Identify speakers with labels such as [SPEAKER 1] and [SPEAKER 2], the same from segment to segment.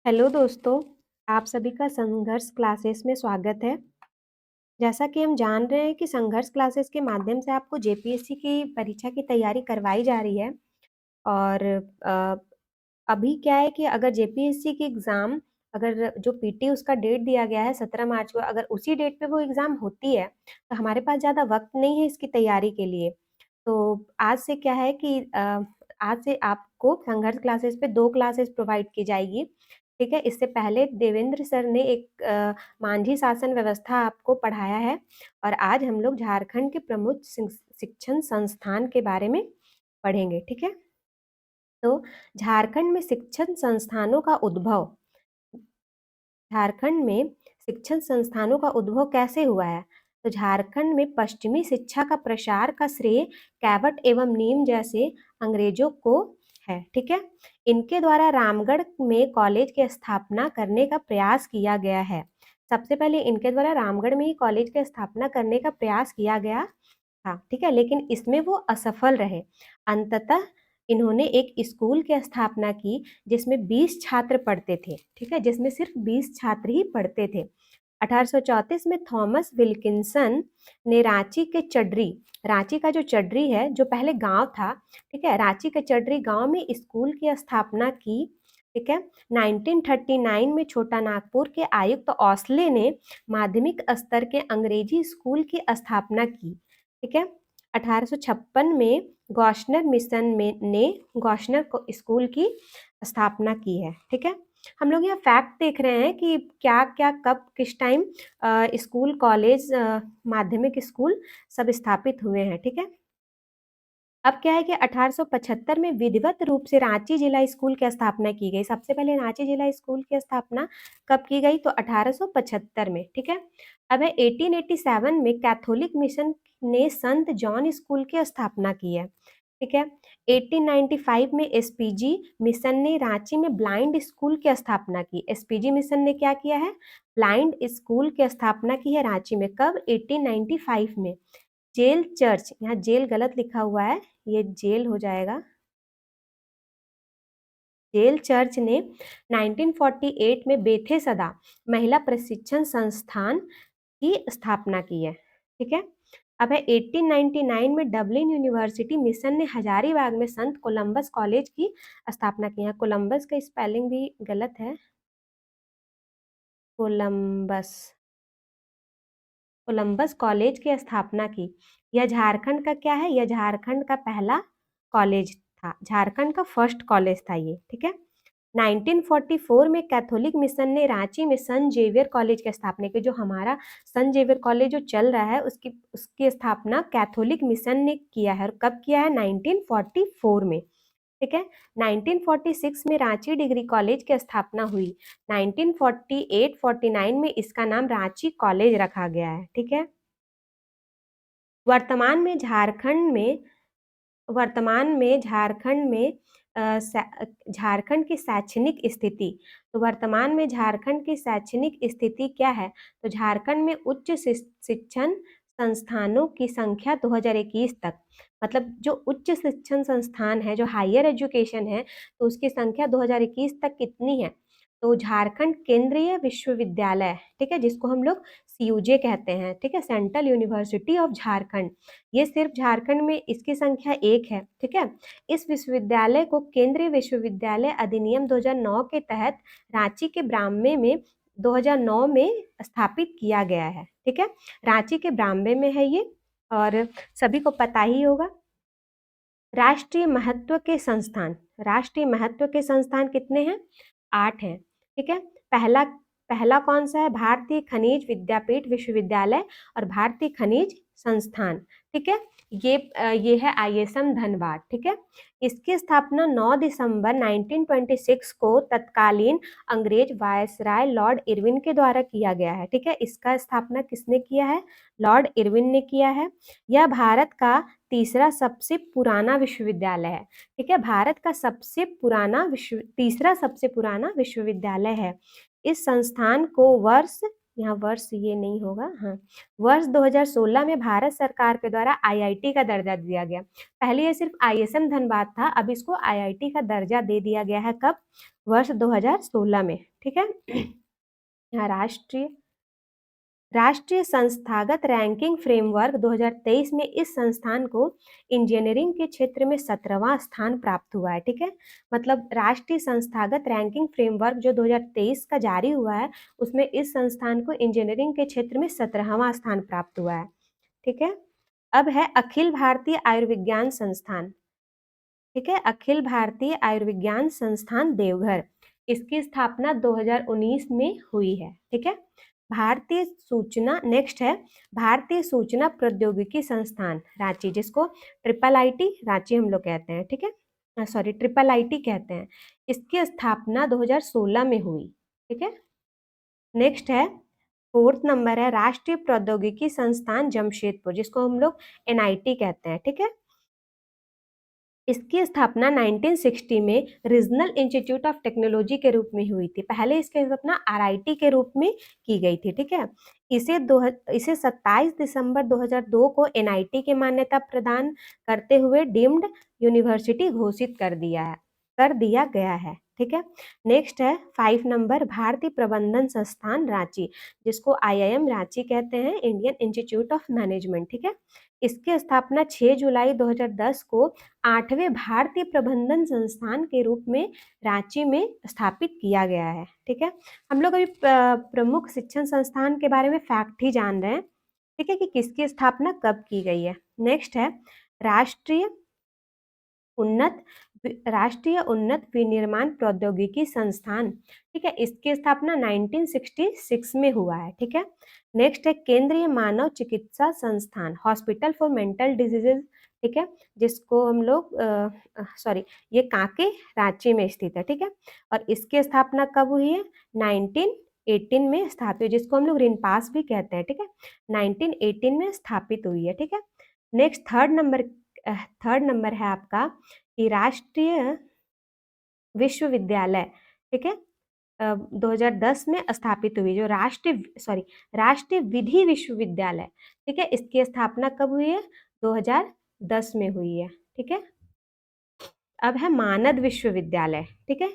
[SPEAKER 1] Hello दोस्तों, आप सभी का संघर्ष क्लासेस में स्वागत है। जैसा कि हम जान रहे हैं कि संघर्ष क्लासेस के माध्यम से आपको जेपीएससी की परीक्षा की तैयारी करवाई जा रही है और अ, अभी क्या है कि अगर जेपीएससी की एग्ज़ाम अगर जो पीटी उसका डेट दिया गया है 17 मार्च को, अगर उसी डेट पे वो एग्ज़ाम होती है, तो हमारे पास ज़्यादा वक़्त नहीं है इसकी तैयारी के लिए। तो आज से क्या है कि आज से आपको संघर्ष क्लासेस पे 2 क्लासेस प्रोवाइड की जाएगी, ठीक है? इससे पहले देवेंद्र सर ने एक मांझी शासन व्यवस्था आपको पढ़ाया है और आज हम लोग झारखंड के प्रमुख शिक्षण संस्थान के बारे में पढ़ेंगे, ठीक है? तो झारखंड में शिक्षण संस्थानों का उद्भव झारखंड में शिक्षण संस्थानों का उद्भव कैसे हुआ है? तो झारखंड में पश्चिमी शिक्षा का प्रसार का श्रेय कैवट एवं नीम जैसे अंग्रेजों को है, ठीक है? इनके द्वारा रामगढ़ में कॉलेज की स्थापना करने का प्रयास किया गया है। सबसे पहले इनके द्वारा रामगढ़ में ही कॉलेज की स्थापना करने का प्रयास किया गया था, ठीक है? लेकिन इसमें वो असफल रहे। अंततः इन्होंने एक स्कूल की स्थापना की जिसमें 20 छात्र पढ़ते थे, ठीक है? जिसमें सिर्फ 20 छात्र ही पढ़ते थे। 1834 में थॉमस विल्किंसन ने रांची का जो चड्री है, जो पहले गांव था, ठीक है? रांची के चड्री गांव में स्कूल की स्थापना की, ठीक है? 1939 में छोटा नागपुर के आयुक्त औसले ने माध्यमिक स्तर के अंग्रेजी स्कूल की स्थापना की, ठीक है? 1856 में गौशनर मिशन में ने गौशनर स्कूल की स्थापना की है, ठीक है? हम लोग यहाँ फैक्ट देख रहे हैं कि क्या क्या कब किस टाइम स्कूल कॉलेज माध्यमिक स्कूल सब स्थापित हुए हैं, ठीक है? अब क्या है कि 1875 में विधिवत रूप से रांची जिला स्कूल की स्थापना की गई। सबसे पहले रांची जिला स्कूल की स्थापना कब की गई? तो 1875 में, ठीक है? अब है 1887 में कैथोलिक मिशन ने संत जॉन स्कूल की स्थापना की है, ठीक है? 1895 में एसपीजी मिशन ने रांची में ब्लाइंड स्कूल की स्थापना की। एसपीजी मिशन ने क्या किया है? ब्लाइंड स्कूल की स्थापना की है रांची में। कब? 1895 में। जेल चर्च, यहाँ जेल गलत लिखा हुआ है, ये जेल हो जाएगा। जेल चर्च ने 1948 में बेथेसदा महिला प्रशिक्षण संस्थान की स्थापना की है, ठीक है? अब है 1899 में डबलिन यूनिवर्सिटी मिशन ने हजारीबाग में संत कोलंबस कॉलेज की स्थापना की है। कोलंबस का स्पेलिंग भी गलत है, कोलंबस कोलंबस कॉलेज की स्थापना की। यह झारखंड का क्या है? यह झारखंड का पहला कॉलेज था, झारखंड का फर्स्ट कॉलेज था ये, ठीक है? 1944 में कैथोलिक मिशन ने रांची में सन जेवियर कॉलेज की स्थापना की। जो हमारा सन जेवियर कॉलेज जो चल रहा है उसकी स्थापना कैथोलिक मिशन ने किया है। और कब किया है? 1944 में, ठीक है? 1946 में रांची डिग्री कॉलेज की स्थापना हुई। 1948-49 में इसका नाम रांची कॉलेज रखा गया है, ठीक है? वर्तमान में झारखंड में वर्तमान में झारखंड में झारखंड की शैक्षणिक स्थिति। तो वर्तमान में झारखंड की शैक्षणिक स्थिति क्या है? तो झारखंड में उच्च शिक्षण संस्थानों की संख्या 2021 तक, मतलब जो उच्च शिक्षण संस्थान है, जो हायर एजुकेशन है, तो उसकी संख्या 2021 तक कितनी है? तो झारखंड केंद्रीय विश्वविद्यालय, ठीक है, जिसको हम लोग सीयूजे कहते हैं, ठीक है, सेंट्रल यूनिवर्सिटी ऑफ झारखंड, ये सिर्फ झारखंड में इसकी संख्या 1 है, ठीक है? इस विश्वविद्यालय को केंद्रीय विश्वविद्यालय अधिनियम 2009 के तहत रांची के ब्राह्मणे में 2009 में स्थापित किया गया है, ठीक है? रांची के ब्राह्मणे में है ये, और सभी को पता ही होगा। राष्ट्रीय महत्व के संस्थान कितने हैं? 8 हैं, ठीक है? पहला पहला कौन सा है? भारतीय खनिज विद्यापीठ विश्वविद्यालय और भारतीय खनिज संस्थान, ठीक है? ये है आईएसएम धनबाद, ठीक है? इसकी स्थापना 9 दिसंबर 1926 को तत्कालीन अंग्रेज वायसराय लॉर्ड इरविन के द्वारा किया गया है, ठीक है? इसका स्थापना किसने किया है? लॉर्ड इरविन ने किया है। यह भारत का तीसरा सबसे पुराना विश्वविद्यालय है, ठीक है? भारत का तीसरा सबसे पुराना विश्वविद्यालय है। इस संस्थान को वर्ष यहाँ वर्ष ये नहीं होगा, हाँ। वर्ष 2016 में भारत सरकार के द्वारा आईआईटी का दर्जा दिया गया। पहले ये सिर्फ आईएसएम धनबाद था, अब इसको आईआईटी का दर्जा दे दिया गया है। कब? वर्ष 2016 में, ठीक है। यहाँ राष्ट्रीय संस्थागत रैंकिंग फ्रेमवर्क 2023 में इस संस्थान को इंजीनियरिंग के क्षेत्र में 17वां स्थान प्राप्त हुआ है, ठीक है। मतलब राष्ट्रीय संस्थागत रैंकिंग फ्रेमवर्क जो 2023 का जारी हुआ है, उसमें इस संस्थान को इंजीनियरिंग के क्षेत्र में 17वां स्थान प्राप्त हुआ है, ठीक है। अब है अखिल भारतीय आयुर्विज्ञान संस्थान, ठीक है। अखिल भारतीय आयुर्विज्ञान संस्थान देवघर, इसकी स्थापना 2019 में हुई है, ठीक है। भारतीय सूचना, नेक्स्ट है भारतीय सूचना प्रौद्योगिकी संस्थान रांची, जिसको ट्रिपल आईटी रांची हम लोग कहते हैं, ठीक है। सॉरी, ट्रिपल आईटी कहते हैं। इसकी स्थापना 2016 में हुई, ठीक है। नेक्स्ट है, फोर्थ नंबर है राष्ट्रीय प्रौद्योगिकी संस्थान जमशेदपुर, जिसको हम लोग एनआईटी कहते हैं, ठीक है। इसकी स्थापना 1960 में रीजनल इंस्टीट्यूट ऑफ टेक्नोलॉजी के रूप में हुई थी। पहले इसकी स्थापना आरआईटी के रूप में की गई थी, ठीक है। इसे 27 दिसंबर 2002 को एनआईटी की मान्यता प्रदान करते हुए डीम्ड यूनिवर्सिटी घोषित कर दिया गया है, ठीक है। नेक्स्ट है 5 नंबर भारतीय प्रबंधन संस्थान रांची, जिसको आईआईएम रांची कहते हैं, इंडियन इंस्टीट्यूट ऑफ मैनेजमेंट, ठीक है। इसकी स्थापना 6 जुलाई 2010 को 8वें भारतीय प्रबंधन संस्थान के रूप में रांची में स्थापित किया गया है, ठीक है। हम लोग अभी प्रमुख शिक्षण संस्थान के बारे में फैक्ट ही जान रहे हैं, ठीक है, कि किसकी स्थापना कब की गई है। नेक्स्ट है राष्ट्रीय उन्नत राष्ट्रीय उन्नत विनिर्माण प्रौद्योगिकी संस्थान, ठीक है। इसकी स्थापना 1966 में हुआ है, ठीक है। नेक्स्ट है केंद्रीय मानव चिकित्सा संस्थान हॉस्पिटल फॉर मेंटल डिजीजेज, ठीक है, जिसको हम लोग ये कांके रांची में स्थित है, ठीक है। और इसकी स्थापना कब हुई है? 1918 में स्थापित, जिसको हम लोग रिनपास भी कहते हैं, ठीक है। 1918 में स्थापित हुई है, ठीक है। नेक्स्ट थर्ड नंबर है आपका कि राष्ट्रीय विश्वविद्यालय, ठीक है, 2010 में स्थापित हुई, जो राष्ट्रीय विधि विश्वविद्यालय, ठीक है, इसकी स्थापना कब हुई है? 2010 में हुई है, ठीक है। अब है मानद विश्वविद्यालय, ठीक है,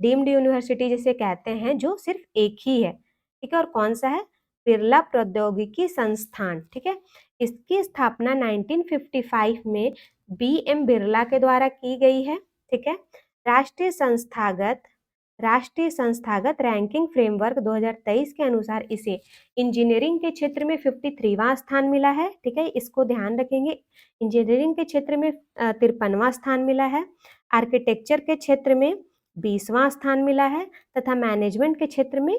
[SPEAKER 1] डीम्ड यूनिवर्सिटी जिसे कहते हैं, जो सिर्फ एक ही है, ठीक है। और कौन सा है? बिरला प्रौद्योगिकी संस्थान, ठीक है। इसकी स्थापना 1955 में बीएम बिरला के द्वारा की गई है, ठीक है। राष्ट्रीय संस्थागत रैंकिंग फ्रेमवर्क 2023 के अनुसार इसे इंजीनियरिंग के क्षेत्र में 53वां स्थान मिला है, ठीक है, इसको ध्यान रखेंगे। इंजीनियरिंग के क्षेत्र में 53वां स्थान मिला है, आर्किटेक्चर के क्षेत्र में 20वां स्थान मिला है, तथा मैनेजमेंट के क्षेत्र में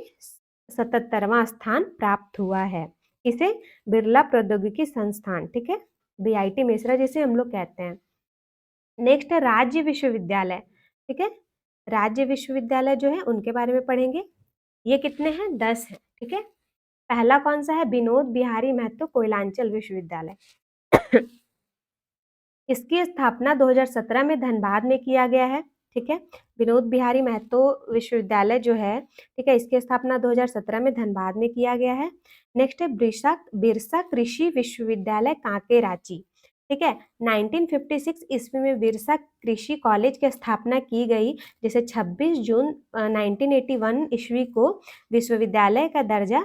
[SPEAKER 1] 77वां स्थान प्राप्त हुआ है। इसे बिरला प्रौद्योगिकी संस्थान, ठीक है, बीआईटी मिश्रा जिसे हम लोग कहते हैं। नेक्स्ट है राज्य विश्वविद्यालय, ठीक है। राज्य विश्वविद्यालय जो है उनके बारे में पढ़ेंगे। ये कितने हैं? 10 हैं, ठीक है। पहला कौन सा है? विनोद बिहारी महतो कोयलांचल विश्वविद्यालय। इसकी स्थापना 2017 में धनबाद में किया गया है, ठीक है। विनोद बिहारी महतो विश्वविद्यालय जो है, ठीक है, इसकी स्थापना 2017 में धनबाद में किया गया है। नेक्स्ट है बिरसा कृषि विश्वविद्यालय कांके रांची, ठीक है। 1956 ईस्वी में बिरसा कृषि कॉलेज की स्थापना की गई, जिसे 26 जून 1981 ईस्वी को विश्वविद्यालय का दर्जा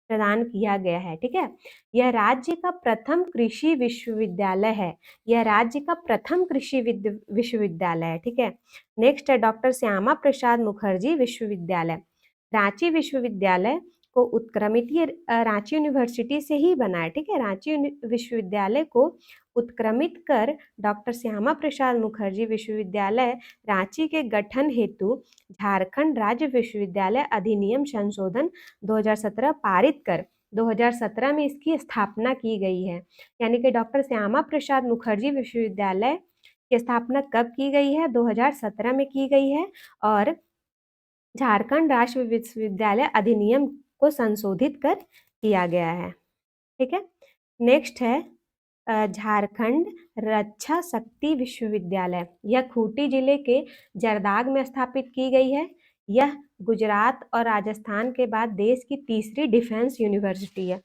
[SPEAKER 1] प्रदान किया गया है, ठीक है। यह राज्य का प्रथम कृषि विश्वविद्यालय है, यह राज्य का प्रथम कृषि विश्वविद्यालय है, ठीक है। नेक्स्ट है डॉक्टर श्यामा प्रसाद मुखर्जी विश्वविद्यालय। रांची विश्वविद्यालय को उत्क्रमित, ये रांची यूनिवर्सिटी से ही बना है, ठीक है। रांची विश्वविद्यालय को उत्क्रमित कर डॉक्टर श्यामा प्रसाद मुखर्जी विश्वविद्यालय रांची के गठन हेतु झारखंड राज्य विश्वविद्यालय अधिनियम संशोधन 2017 पारित कर 2017 में इसकी स्थापना की गई है। यानी कि डॉक्टर श्यामा प्रसाद मुखर्जी विश्वविद्यालय की स्थापना कब की गई है? 2017 में की गई है, और झारखंड राज्य विश्वविद्यालय अधिनियम को संशोधित कर किया गया है, ठीक है। नेक्स्ट है झारखंड रक्षा शक्ति विश्वविद्यालय। यह खूंटी जिले के जरदाग में स्थापित की गई है। यह गुजरात और राजस्थान के बाद देश की तीसरी डिफेंस यूनिवर्सिटी है।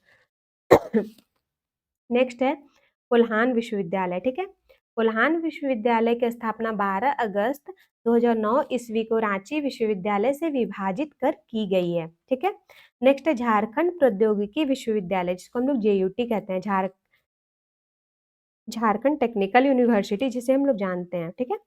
[SPEAKER 1] नेक्स्ट है कोल्हान विश्वविद्यालय, ठीक है। कोल्हान विश्वविद्यालय की स्थापना 12 अगस्त 2009 ईस्वी को रांची विश्वविद्यालय से विभाजित कर की गई है, ठीक है। नेक्स्ट है झारखंड प्रौद्योगिकी विश्वविद्यालय, जिसको हम लोग जेयूटी कहते हैं, झारखंड टेक्निकल यूनिवर्सिटी, जिसे हम लोग जानते हैं, ठीक है।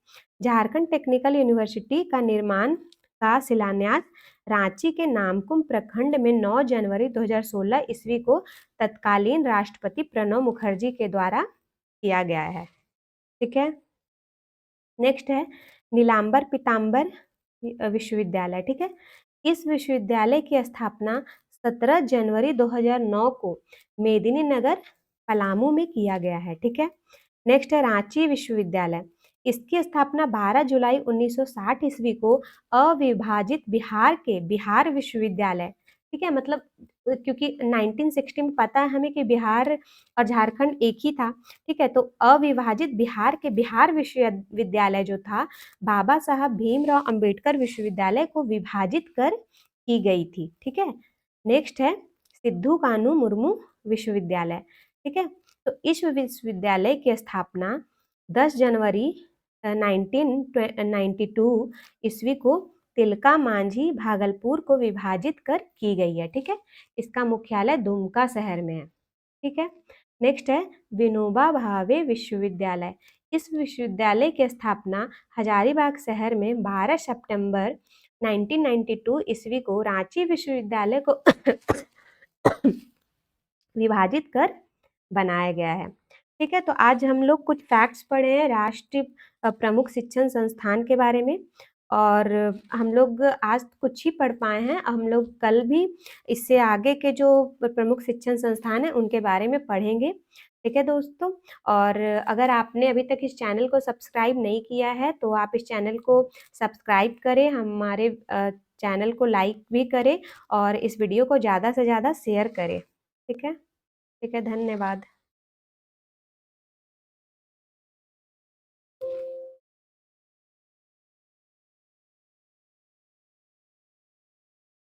[SPEAKER 1] झारखंड टेक्निकल यूनिवर्सिटी का निर्माण का शिलान्यास रांची के नामकुम प्रखंड में 9 जनवरी 2016 ईस्वी को तत्कालीन राष्ट्रपति प्रणब मुखर्जी के द्वारा किया गया है, ठीक है। नेक्स्ट है नीलांबर पीताम्बर विश्वविद्यालय, ठीक है। इस विश्वविद्यालय की स्थापना 17 जनवरी 2009 को मेदिनीनगर पलामू में किया गया है, ठीक है। नेक्स्ट है रांची विश्वविद्यालय, इसकी स्थापना 12 जुलाई 1960 ईस्वी को अविभाजित बिहार के बिहार विश्वविद्यालय, ठीक है, मतलब क्योंकि 1960 में पता है हमें कि बिहार और झारखंड एक ही था, ठीक है, तो अविभाजित बिहार के बिहार विश्वविद्यालय जो था बाबा साहब भीमराव अंबेडकर विश्वविद्यालय को विभाजित कर की गई थी, ठीक है। नेक्स्ट है सिद्धू कानू मुर्मू विश्वविद्यालय, ठीक है। तो इस विश्वविद्यालय की स्थापना 10 जनवरी 1992 ईस्वी को तिलका मांझी भागलपुर को विभाजित कर की गई है, ठीक है। इसका मुख्यालय दुमका शहर में है, ठीक है। नेक्स्ट है विनोबा भावे विश्वविद्यालय, इस विश्वविद्यालय की स्थापना हजारीबाग शहर में 12 सितंबर 1992 ईस्वी को रांची विश्वविद्यालय को विभाजित कर बनाया गया है, ठीक है। तो आज हम लोग कुछ फैक्ट्स पढ़े हैं राष्ट्रीय प्रमुख शिक्षण संस्थान के बारे में, और हम लोग आज कुछ ही पढ़ पाए हैं, हम लोग कल भी इससे आगे के जो प्रमुख शिक्षण संस्थान है उनके बारे में पढ़ेंगे, ठीक है दोस्तों। और अगर आपने अभी तक इस चैनल को सब्सक्राइब नहीं किया है तो आप इस चैनल को सब्सक्राइब करें, हमारे चैनल को लाइक भी करें और इस वीडियो को ज़्यादा से ज़्यादा शेयर करें, ठीक है। ठीक है, धन्यवाद।